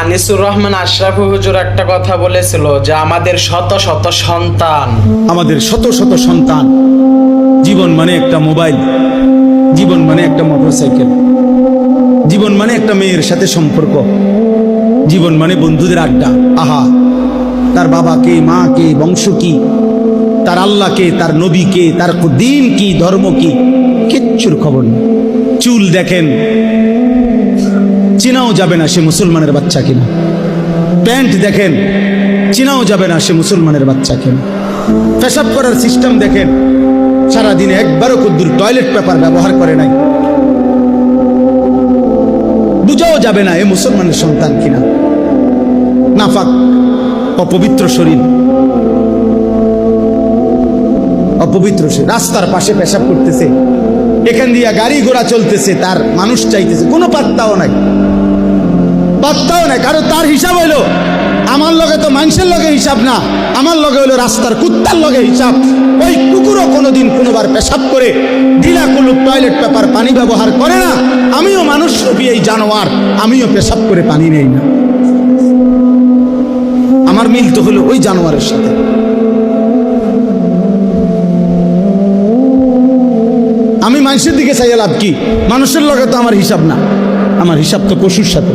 আনিসুর রহমান আশরাফি হুজুর একটা কথা বলেছিল যে আমাদের শত শত সন্তান, আমাদের শত শত সন্তান। জীবন মানে একটা মোবাইল, জীবন মানে একটা মোটরসাইকেল, জীবন মানে একটা মেয়ের সাথে সম্পর্ক, জীবন মানে বন্ধুদের আড্ডা। আহা, তার বাবা কে, মা কে, বংশ কি, তার আল্লাহ কে, তার নবী কে, তার দিন কি, ধর্ম কি, কিচ্ছুর খবর নেই। চুল দেখেন, চেনাও যাবে না সে মুসলমানের বাচ্চা কিনা। প্যান্ট দেখেন, চেনাও যাবে না সে মুসলমানের বাচ্চা কিনা। পেশাব করার সিস্টেম দেখেন, সারাদিনে একবারও কদ্দুর টয়লেট পেপার ব্যবহার করে নাই, বুঝাও যাবে না এ মুসলমানের সন্তান কিনা। নাফাক, অপবিত্র শরীর, অপবিত্র শরীর। রাস্তার পাশে পেশাব করতেছে, এখান দিয়া গাড়ি ঘোড়া চলতেছে, তার মানুষ চাইতেছে, কোনো পাত্তাও নাই, পাত্তাও নাই। কারণ তার হিসাব হইলো আমার লগে তো মানুষের লগে হিসাব না, আমার লগে হইলো রাস্তার কুত্তার লগে হিসাব। ওই কুকুরও কোনোদিন কোনোবার পেশাব করে ঢিলা কুলুপ টয়লেট পেপার পানি ব্যবহার করে না। আমিও মানুষ রূপী এই জানোয়ার, আমিও পেশাব করে পানি নেই না। আমার মিল তো হলো ওই জানোয়ারের সাথে। আমি মানুষের দিকে চাইয়া লাভ কি? মানুষের লগে তো আমার হিসাব না, আমার হিসাব তো পশুর সাথে।